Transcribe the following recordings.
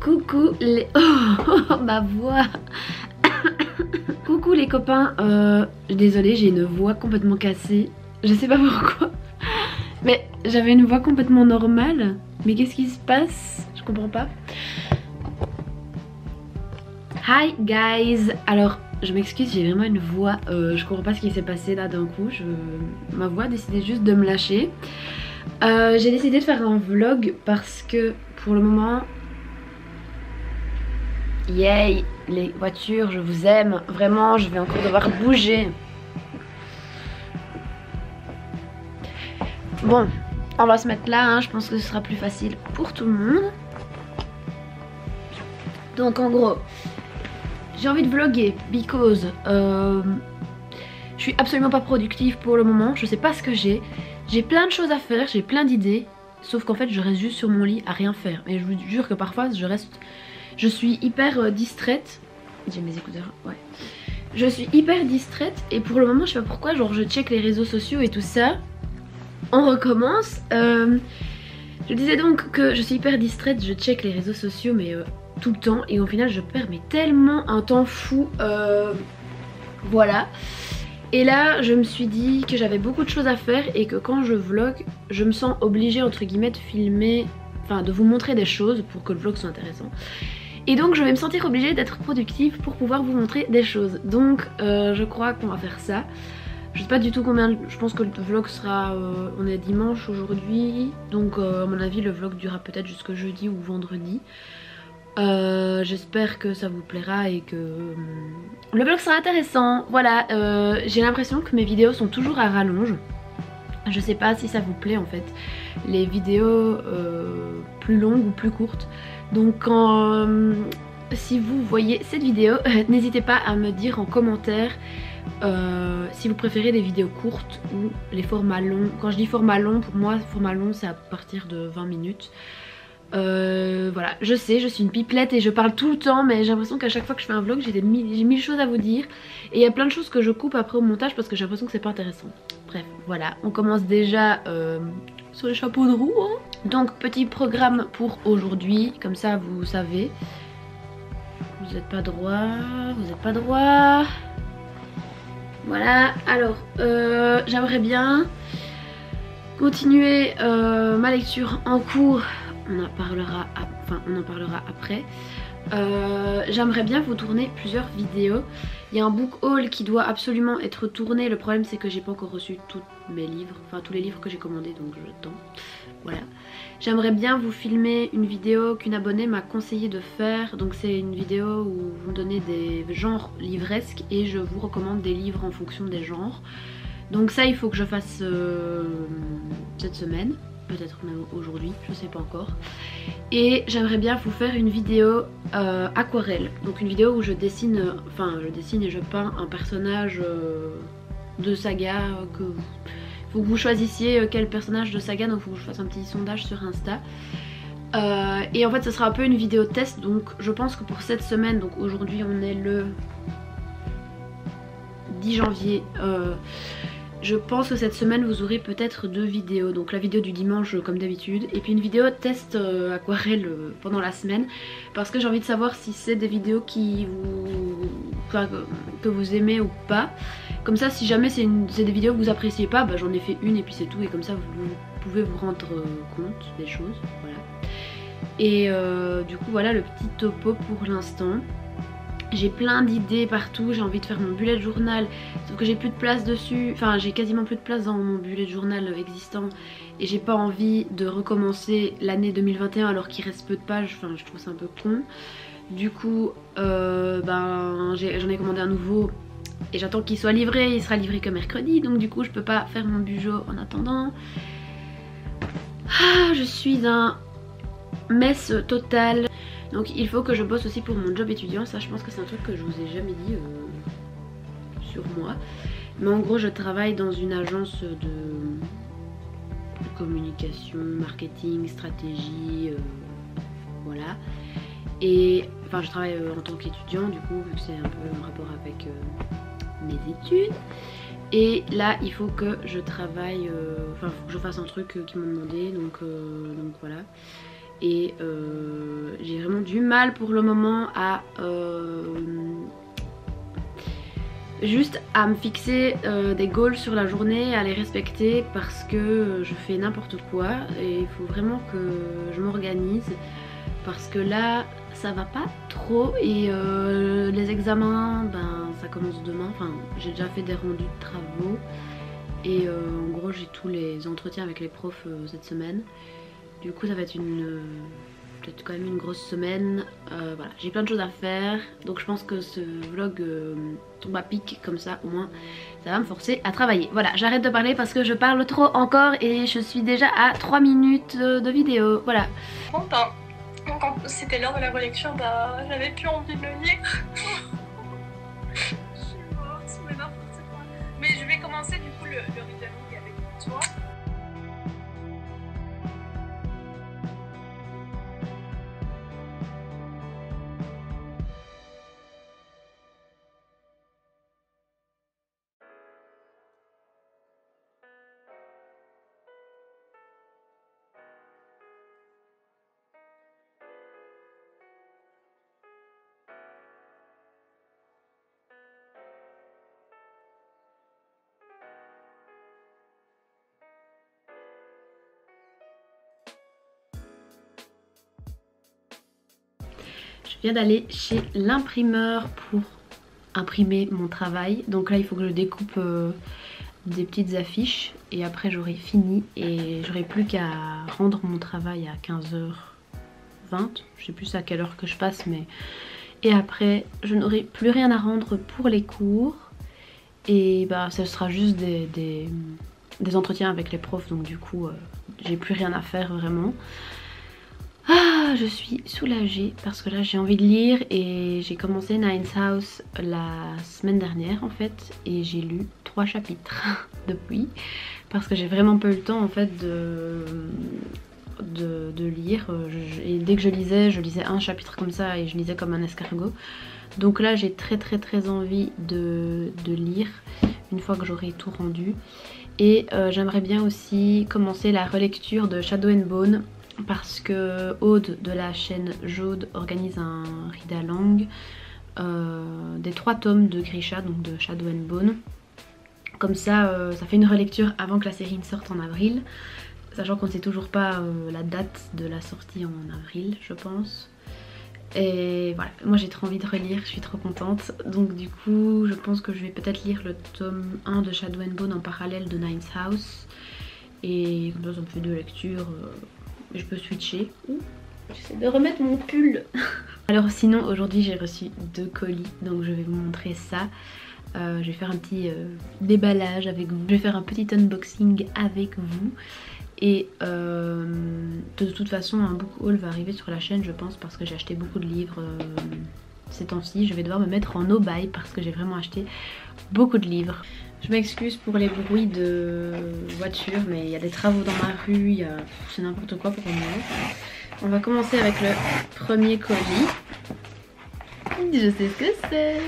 Coucou les... Oh, ma voix. Coucou les copains, désolée, j'ai une voix complètement cassée. Je sais pas pourquoi. Mais j'avais une voix complètement normale. Mais qu'est-ce qui se passe? Je comprends pas. Hi guys. Alors, je m'excuse, j'ai vraiment une voix... je comprends pas ce qui s'est passé là d'un coup. Ma voix a décidé juste de me lâcher. J'ai décidé de faire un vlog parce que pour le moment... Yay, les voitures, je vous aime. Vraiment, je vais encore devoir bouger. Bon, on va se mettre là, hein. Je pense que ce sera plus facile pour tout le monde. Donc en gros, j'ai envie de vlogger because je suis absolument pas productive pour le moment. Je sais pas ce que j'ai. J'ai plein de choses à faire, j'ai plein d'idées. Sauf qu'en fait je reste juste sur mon lit à rien faire. Et je vous jure que parfois je suis hyper distraite. J'ai mes écouteurs, ouais. Je suis hyper distraite et pour le moment je sais pas pourquoi, genre je check les réseaux sociaux et tout ça. On recommence. Je disais donc que je suis hyper distraite, je check les réseaux sociaux mais tout le temps et au final je perds mais tellement un temps fou. Voilà. Et là je me suis dit que j'avais beaucoup de choses à faire et que quand je vlog je me sens obligée entre guillemets de filmer, enfin de vous montrer des choses pour que le vlog soit intéressant. Et donc je vais me sentir obligée d'être productive pour pouvoir vous montrer des choses. Donc je crois qu'on va faire ça. Je sais pas du tout combien, je pense que le vlog sera, on est dimanche aujourd'hui. Donc à mon avis le vlog durera peut-être jusqu'au jeudi ou vendredi. J'espère que ça vous plaira et que le vlog sera intéressant. Voilà, j'ai l'impression que mes vidéos sont toujours à rallonge. Je sais pas si ça vous plaît en fait, les vidéos plus longues ou plus courtes. Donc si vous voyez cette vidéo, n'hésitez pas à me dire en commentaire si vous préférez les vidéos courtes ou les formats longs. Quand je dis format long, pour moi format long c'est à partir de 20 minutes. Voilà, je sais, je suis une pipelette et je parle tout le temps, mais j'ai l'impression qu'à chaque fois que je fais un vlog j'ai mille choses à vous dire. Et il y a plein de choses que je coupe après au montage parce que j'ai l'impression que c'est pas intéressant. Bref, voilà, on commence déjà sur les chapeaux de roue, hein. Donc petit programme pour aujourd'hui, comme ça vous savez. Vous n'êtes pas droit, vous n'êtes pas droit. Voilà, alors j'aimerais bien continuer ma lecture en cours. On en parlera après. J'aimerais bien vous tourner plusieurs vidéos. Il y a un book haul qui doit absolument être tourné. Le problème c'est que j'ai pas encore reçu tous mes livres, enfin tous les livres que j'ai commandés, donc j'attends. Voilà. J'aimerais bien vous filmer une vidéo qu'une abonnée m'a conseillé de faire. Donc c'est une vidéo où vous me donnez des genres livresques et je vous recommande des livres en fonction des genres. Donc ça il faut que je fasse cette semaine. Peut-être même aujourd'hui, je sais pas encore. Et j'aimerais bien vous faire une vidéo aquarelle. Donc une vidéo où je dessine, et je peins un personnage de saga. Faut que vous choisissiez quel personnage de saga, donc faut que je fasse un petit sondage sur Insta. Et en fait ce sera un peu une vidéo test, donc je pense que pour cette semaine, donc aujourd'hui on est le 10 janvier, je pense que cette semaine vous aurez peut-être 2 vidéos. Donc la vidéo du dimanche comme d'habitude et puis une vidéo test aquarelle pendant la semaine. Parce que j'ai envie de savoir si c'est des vidéos que vous aimez ou pas. Comme ça si jamais c'est des vidéos que vous appréciez pas, bah, j'en ai fait une et puis c'est tout. Et comme ça vous pouvez vous rendre compte des choses. Voilà. Et du coup voilà le petit topo pour l'instant. J'ai plein d'idées partout, j'ai envie de faire mon bullet journal, sauf que j'ai plus de place dessus, enfin j'ai quasiment plus de place dans mon bullet journal existant et j'ai pas envie de recommencer l'année 2021 alors qu'il reste peu de pages, enfin je trouve ça un peu con. Du coup j'en ai commandé un nouveau et j'attends qu'il soit livré, il sera livré que mercredi, donc du coup je peux pas faire mon bujo en attendant. Ah, je suis un mess total. Donc il faut que je bosse aussi pour mon job étudiant, ça je pense que c'est un truc que je vous ai jamais dit sur moi. Mais en gros je travaille dans une agence de communication, marketing, stratégie, voilà. Et enfin je travaille en tant qu'étudiant du coup vu que c'est un peu en rapport avec mes études. Et là il faut que je travaille, enfin faut que je fasse un truc qu'ils m'ont demandé, donc voilà. et j'ai vraiment du mal pour le moment à juste à me fixer des goals sur la journée, à les respecter parce que je fais n'importe quoi et il faut vraiment que je m'organise parce que là ça va pas trop et les examens ben ça commence demain, enfin j'ai déjà fait des rendus de travaux et en gros j'ai tous les entretiens avec les profs cette semaine, du coup ça va être peut-être quand même une grosse semaine. Voilà, j'ai plein de choses à faire, donc je pense que ce vlog tombe à pic comme ça, au moins ça va me forcer à travailler. Voilà, j'arrête de parler parce que je parle trop encore et je suis déjà à 3 minutes de vidéo, voilà. Bon ben, quand c'était l'heure de la relecture, bah j'avais plus envie de le lire. Je suis morte, mais n'importe quoi. Mais je vais commencer du coup le reading avec toi. Je viens d'aller chez l'imprimeur pour imprimer mon travail. Donc là il faut que je découpe des petites affiches et après j'aurai fini et j'aurai plus qu'à rendre mon travail à 15h20. Je sais plus à quelle heure que je passe, mais... Et après je n'aurai plus rien à rendre pour les cours. Et bah ce sera juste des entretiens avec les profs, donc du coup j'ai plus rien à faire vraiment. Ah, je suis soulagée parce que là j'ai envie de lire et j'ai commencé Ninth House la semaine dernière en fait et j'ai lu 3 chapitres depuis parce que j'ai vraiment pas eu le temps en fait de lire. Et dès que je lisais un chapitre comme ça et je lisais comme un escargot. Donc là j'ai très envie de lire une fois que j'aurai tout rendu. Et j'aimerais bien aussi commencer la relecture de Shadow and Bone parce que Aude de la chaîne Jaude organise un read-along des 3 tomes de Grisha, donc de Shadow and Bone. Comme ça, ça fait une relecture avant que la série ne sorte en avril, sachant qu'on ne sait toujours pas la date de la sortie en avril, je pense. Et voilà, moi j'ai trop envie de relire, je suis trop contente. Donc du coup, je pense que je vais peut-être lire le tome 1 de Shadow and Bone en parallèle de Ninth House. Et comme ça me fait 2 lectures. Je peux switcher. J'essaie de remettre mon pull. Alors sinon aujourd'hui j'ai reçu 2 colis, donc je vais vous montrer ça. Je vais faire un petit déballage avec vous. Je vais faire un petit unboxing avec vous. Et de toute façon un book haul va arriver sur la chaîne je pense, parce que j'ai acheté beaucoup de livres ces temps-ci. Je vais devoir me mettre en no-buy parce que j'ai vraiment acheté beaucoup de livres. Je m'excuse pour les bruits de voiture, mais il y a des travaux dans ma rue, c'est n'importe quoi pour moi. On va commencer avec le premier colis. Je sais ce que c'est.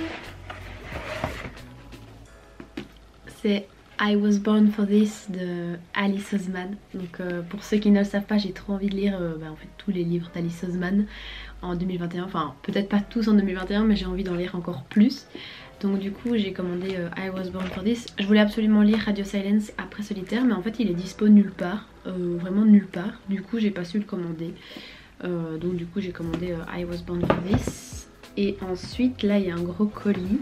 C'est I Was Born For This de Alice Oseman. Donc pour ceux qui ne le savent pas, j'ai trop envie de lire en fait tous les livres d'Alice Oseman en 2021. Enfin peut-être pas tous en 2021, mais j'ai envie d'en lire encore plus. Donc du coup j'ai commandé I Was Born For This. Je voulais absolument lire Radio Silence après Solitaire, mais en fait il est dispo nulle part, vraiment nulle part. Du coup j'ai pas su le commander. Donc du coup j'ai commandé I Was Born For This. Et ensuite là il y a un gros colis.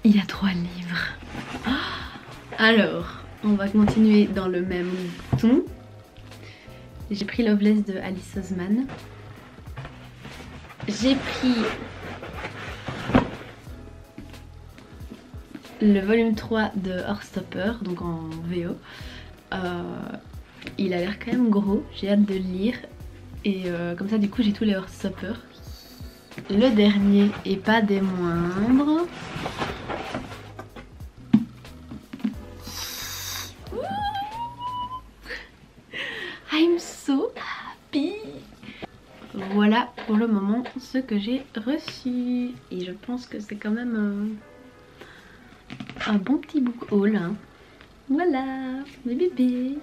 Il y a 3 livres. Alors on va continuer dans le même ton. J'ai pris Loveless de Alice Oseman. J'ai pris le volume 3 de Heartstopper, donc en VO. Il a l'air quand même gros, j'ai hâte de le lire. Et comme ça du coup j'ai tous les Heartstopper. Le dernier et pas des moindres. I'm so happy. Voilà pour le moment ce que j'ai reçu. Et je pense que c'est quand même un bon petit book haul. Hein. Voilà, mes bébés.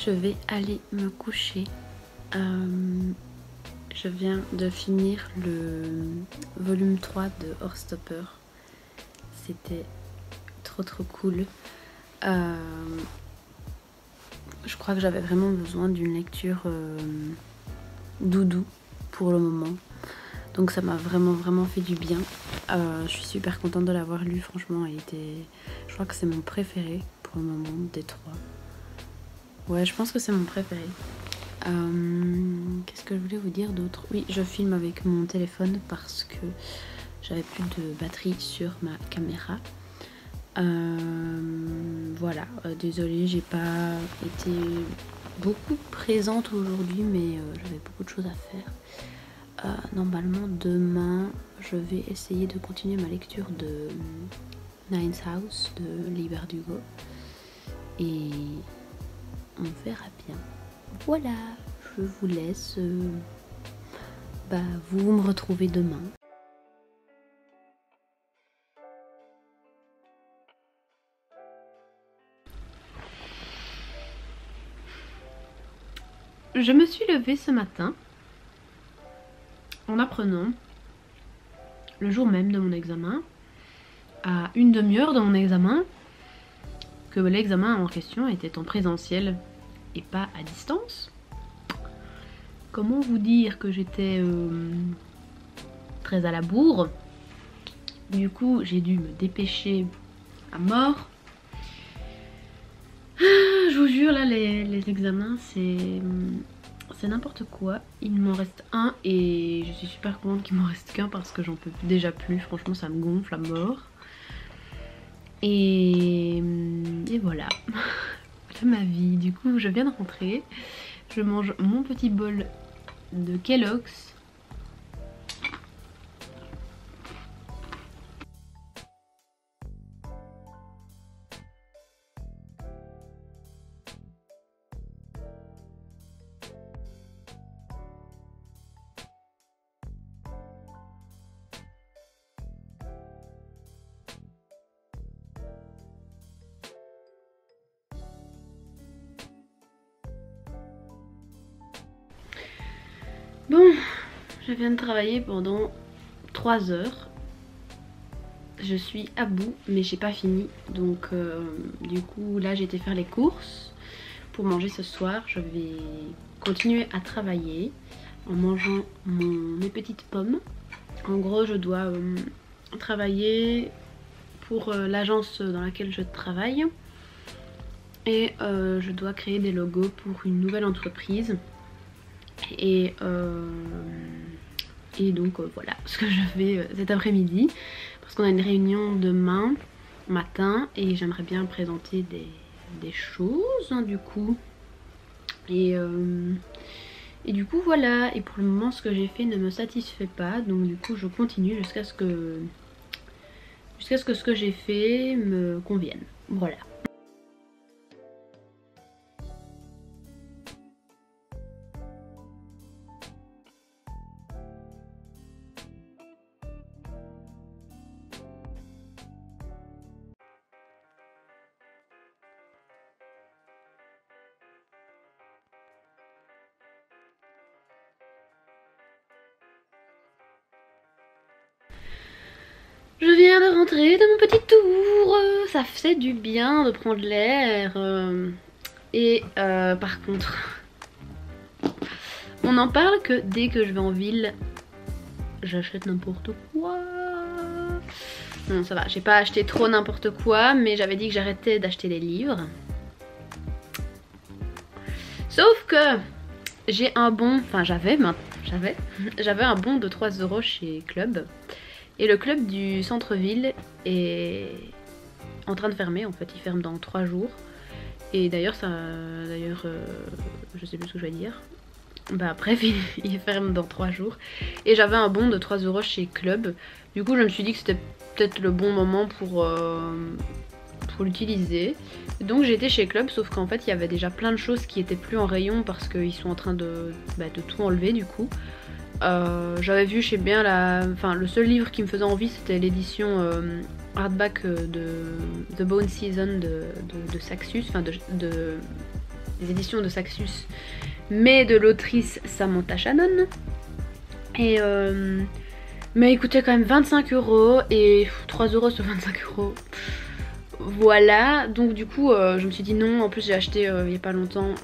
je vais aller me coucher. Je viens de finir le volume 3 de Heartstopper. C'était trop cool. Je crois que j'avais vraiment besoin d'une lecture doudou pour le moment. Donc ça m'a vraiment fait du bien. Je suis super contente de l'avoir lu, franchement. Je crois que c'est mon préféré pour le moment des 3. Ouais, je pense que c'est mon préféré. Qu'est-ce que je voulais vous dire d'autre? Oui, je filme avec mon téléphone parce que j'avais plus de batterie sur ma caméra. Voilà, désolée, j'ai pas été beaucoup présente aujourd'hui, mais j'avais beaucoup de choses à faire. Normalement, demain, je vais essayer de continuer ma lecture de Ninth House de Leigh Bardugo. Et on verra bien. Voilà, je vous laisse. Vous me retrouvez demain. Je me suis levée ce matin en apprenant, le jour même de mon examen, à une demi-heure de mon examen, que l'examen en question était en présentiel et pas à distance. Comment vous dire que j'étais très à la bourre. Du coup, j'ai dû me dépêcher à mort. Je vous jure, là, les examens, c'est n'importe quoi. Il m'en reste un et je suis super contente qu'il m'en reste qu'un parce que j'en peux déjà plus. Franchement, ça me gonfle à mort. Et voilà. Voilà ma vie. Du coup, je viens de rentrer. Je mange mon petit bol de Kellogg's. Bon, je viens de travailler pendant 3 heures. Je suis à bout, mais j'ai pas fini. Donc du coup, là j'ai été faire les courses pour manger ce soir. Je vais continuer à travailler en mangeant mes petites pommes. En gros, je dois travailler pour l'agence dans laquelle je travaille. Et je dois créer des logos pour une nouvelle entreprise. Et donc voilà ce que je fais cet après-midi, parce qu'on a une réunion demain matin et j'aimerais bien présenter des choses du coup. Et du coup voilà, et pour le moment ce que j'ai fait ne me satisfait pas, donc du coup je continue jusqu'à ce que ce que j'ai fait me convienne. Voilà. Je viens de rentrer de mon petit tour, ça fait du bien de prendre l'air. Par contre, on en parle que dès que je vais en ville, j'achète n'importe quoi. Non, ça va, j'ai pas acheté trop n'importe quoi, mais j'avais dit que j'arrêtais d'acheter des livres. Sauf que j'ai un bon, enfin j'avais un bon de 3 € chez Club. Et le club du centre-ville est en train de fermer, en fait il ferme dans 3 jours. Et d'ailleurs je sais plus ce que je vais dire. Bref, il ferme dans 3 jours. Et j'avais un bon de 3 € chez Club. Du coup je me suis dit que c'était peut-être le bon moment pour l'utiliser. Donc j'ai été chez Club, sauf qu'en fait il y avait déjà plein de choses qui étaient plus en rayon parce qu'ils sont en train de tout enlever du coup. J'avais vu chez bien le seul livre qui me faisait envie c'était l'édition hardback de The Bone Season de Saxus, enfin de des éditions de Saxus, mais de l'autrice Samantha Shannon. Et mais il coûtait quand même 25 € et 3 € sur 25 €. Voilà, donc du coup je me suis dit non. En plus j'ai acheté il y a pas longtemps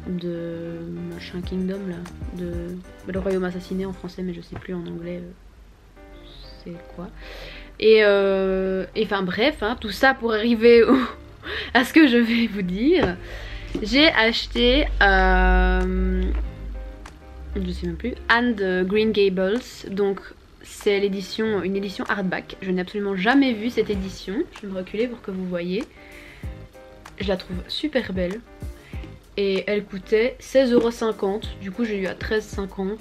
de machin Kingdom là, de le royaume assassiné en français, mais je sais plus en anglais c'est quoi. Et enfin bref, hein, tout ça pour arriver à ce que je vais vous dire. J'ai acheté je sais même plus, Anne de Green Gables. Donc c'est une édition hardback. Je n'ai absolument jamais vu cette édition. Je vais me reculer pour que vous voyez. Je la trouve super belle. Et elle coûtait 16,50 €. Du coup j'ai eu à 13,50 €.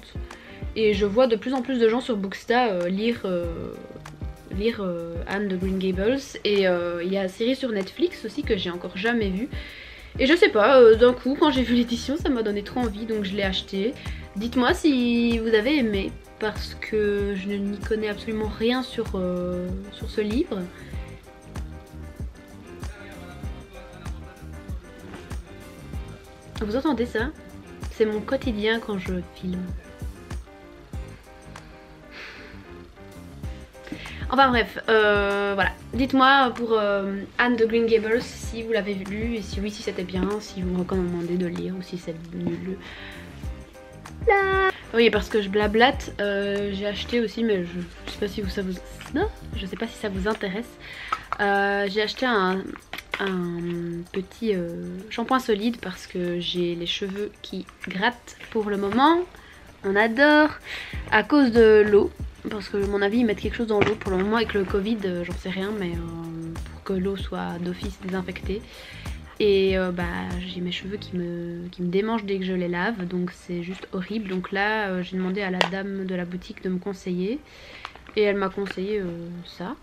Et je vois de plus en plus de gens sur Booksta lire Anne de Green Gables. Et il y a la série sur Netflix aussi que j'ai encore jamais vue. Et je sais pas, d'un coup quand j'ai vu l'édition ça m'a donné trop envie, donc je l'ai acheté. Dites-moi si vous avez aimé, parce que je n'y connais absolument rien sur ce livre. Vous entendez ça? C'est mon quotidien quand je filme. Enfin bref, voilà. Dites-moi pour Anne de Green Gables si vous l'avez lu, et si oui, si c'était bien, si vous me recommandez de lire ou si c'est nul. Là. Oui, parce que je blablate, j'ai acheté aussi, mais je sais pas si ça vous... Non, je sais pas si ça vous intéresse. J'ai acheté un petit shampoing solide parce que j'ai les cheveux qui grattent pour le moment. On adore, à cause de l'eau. Parce que à mon avis ils mettent quelque chose dans l'eau pour le moment avec le Covid, j'en sais rien, mais pour que l'eau soit d'office désinfectée. Et bah j'ai mes cheveux qui me démangent dès que je les lave, donc c'est juste horrible. Donc là j'ai demandé à la dame de la boutique de me conseiller, et elle m'a conseillé ça.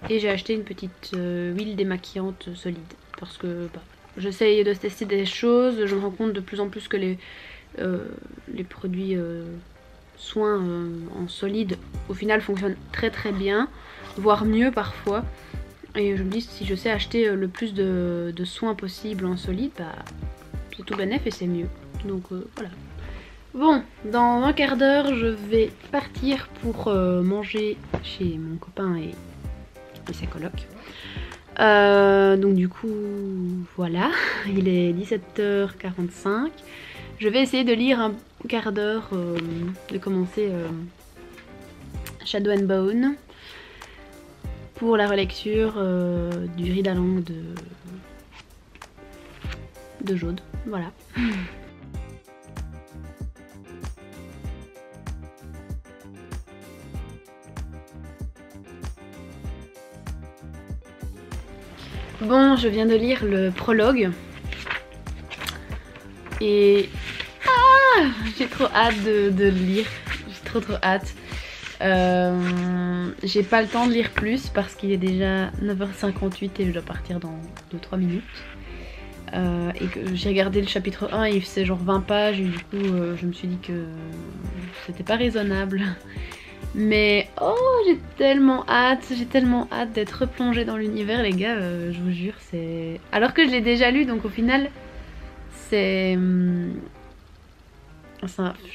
Et j'ai acheté une petite huile démaquillante solide, parce que bah, j'essaye de tester des choses. Je me rends compte de plus en plus que les produits soins en solide au final fonctionnent très très bien, voire mieux parfois. Et je me dis, si je sais acheter le plus de soins possible en solide, bah c'est tout bénef et c'est mieux. Donc voilà. Bon, dans un quart d'heure je vais partir pour manger chez mon copain et ses colocs. Donc du coup voilà, il est 17h45. Je vais essayer de lire un quart d'heure, de commencer Shadow and Bone pour la relecture du Ridalang de Jaude. Voilà. Bon, je viens de lire le prologue et j'ai trop hâte de le lire. J'ai trop hâte. J'ai pas le temps de lire plus parce qu'il est déjà 9h58 et je dois partir dans 2-3 minutes. Et que j'ai regardé le chapitre 1 et il faisait genre 20 pages et du coup je me suis dit que c'était pas raisonnable. Mais oh, j'ai tellement hâte d'être replongée dans l'univers, les gars, je vous jure, c'est... Alors que je l'ai déjà lu, donc au final, c'est...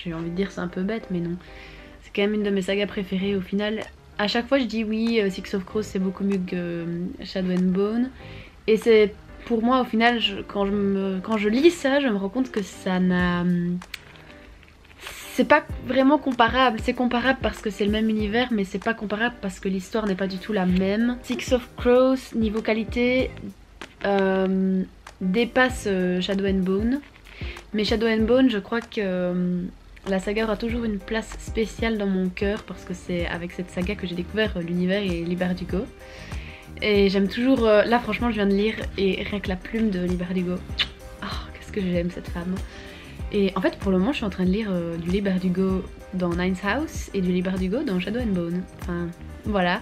J'ai envie de dire c'est un peu bête, mais non. C'est quand même une de mes sagas préférées au final. À chaque fois je dis oui, Six of Crows c'est beaucoup mieux que Shadow and Bone. Et c'est pour moi au final, quand je lis ça, je me rends compte que ça n'a... C'est pas vraiment comparable. C'est comparable parce que c'est le même univers, mais c'est pas comparable parce que l'histoire n'est pas du tout la même. Six of Crows, niveau qualité, dépasse Shadow and Bone. Mais Shadow and Bone, je crois que la saga aura toujours une place spéciale dans mon cœur parce que c'est avec cette saga que j'ai découvert l'univers et Leigh Bardugo. Et j'aime toujours... là franchement je viens de lire et rien que la plume de Leigh Bardugo. Oh, qu'est-ce que j'aime cette femme. Et en fait pour le moment je suis en train de lire du Leigh Bardugo dans Nine's House et du Leigh Bardugo dans Shadow and Bone. Enfin voilà.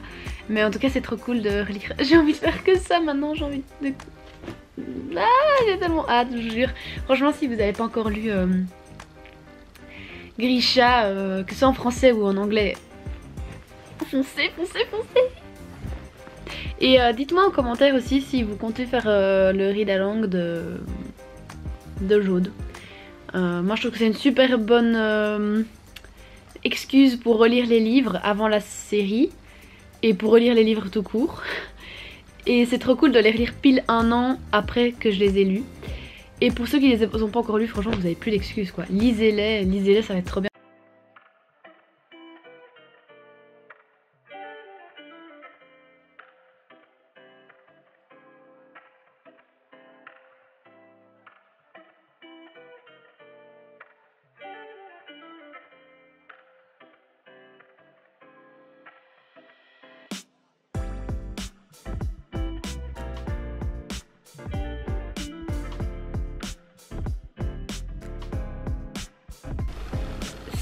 Mais en tout cas c'est trop cool de relire. J'ai envie de faire que ça maintenant, j'ai envie de... Ah, j'ai tellement hâte, je vous jure. Franchement si vous n'avez pas encore lu Grisha, que ce soit en français ou en anglais, foncez. Et dites-moi en commentaire aussi si vous comptez faire le read along d'eau chaude. Moi je trouve que c'est une super bonne excuse pour relire les livres avant la série et pour relire les livres tout court. Et c'est trop cool de les relire pile 1 an après que je les ai lus. Et pour ceux qui les ont pas encore lus, franchement vous avez plus d'excuses quoi. Lisez-les, ça va être trop bien.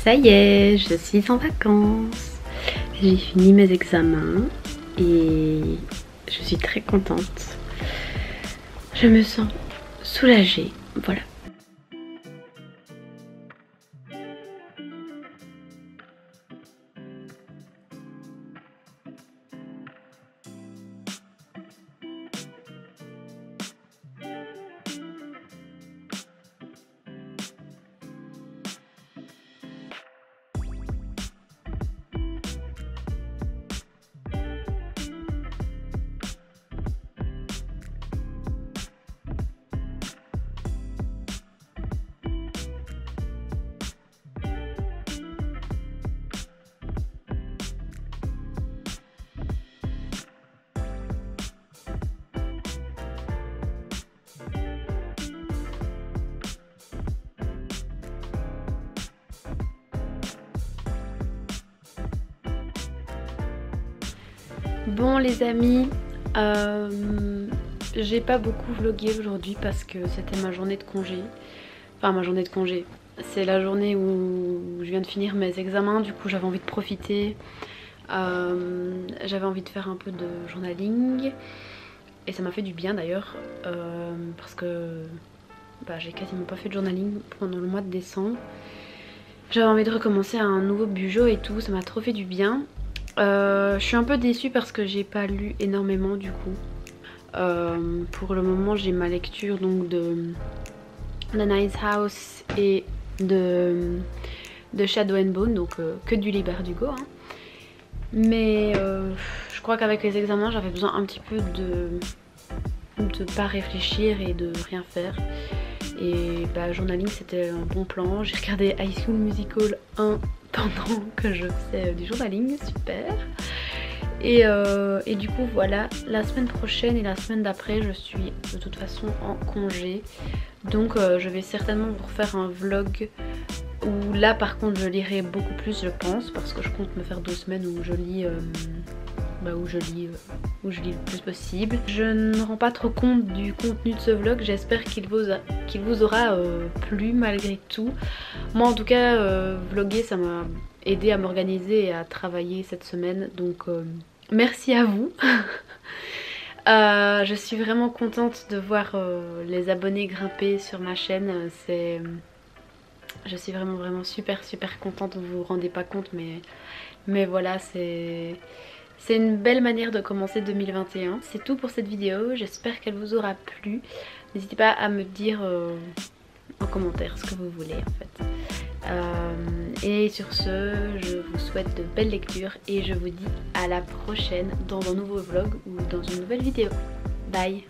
Ça y est, je suis en vacances. J'ai fini mes examens et je suis très contente. Je me sens soulagée, voilà. Bon les amis, j'ai pas beaucoup vlogué aujourd'hui parce que c'était ma journée de congé. Enfin ma journée de congé, c'est la journée où je viens de finir mes examens, du coup j'avais envie de profiter. J'avais envie de faire un peu de journaling et ça m'a fait du bien d'ailleurs parce que j'ai quasiment pas fait de journaling pendant le mois de décembre. J'avais envie de recommencer un nouveau bujo et tout, ça m'a trop fait du bien. Je suis un peu déçue parce que j'ai pas lu énormément du coup. Pour le moment j'ai ma lecture donc de The Nice House et de Shadow and Bone, donc que du Libre d'Hugo hein. Mais je crois qu'avec les examens j'avais besoin un petit peu de pas réfléchir et de rien faire. Et journaling c'était un bon plan. J'ai regardé High School Musical 1 pendant que je faisais du journaling, super. Et du coup voilà, la semaine prochaine et la semaine d'après je suis de toute façon en congé. Donc je vais certainement vous refaire un vlog où là par contre je lirai beaucoup plus je pense, parce que je compte me faire 2 semaines où je lis où je lis le plus possible. Je ne me rends pas trop compte du contenu de ce vlog, j'espère qu'il vous aura plu malgré tout. Moi en tout cas vlogger ça m'a aidé à m'organiser et à travailler cette semaine, donc merci à vous. Je suis vraiment contente de voir les abonnés grimper sur ma chaîne. Je suis vraiment super contente, vous vous rendez pas compte mais voilà, c'est une belle manière de commencer 2021. C'est tout pour cette vidéo, j'espère qu'elle vous aura plu. N'hésitez pas à me dire en commentaire ce que vous voulez en fait. Et sur ce, je vous souhaite de belles lectures et je vous dis à la prochaine dans un nouveau vlog ou dans une nouvelle vidéo. Bye!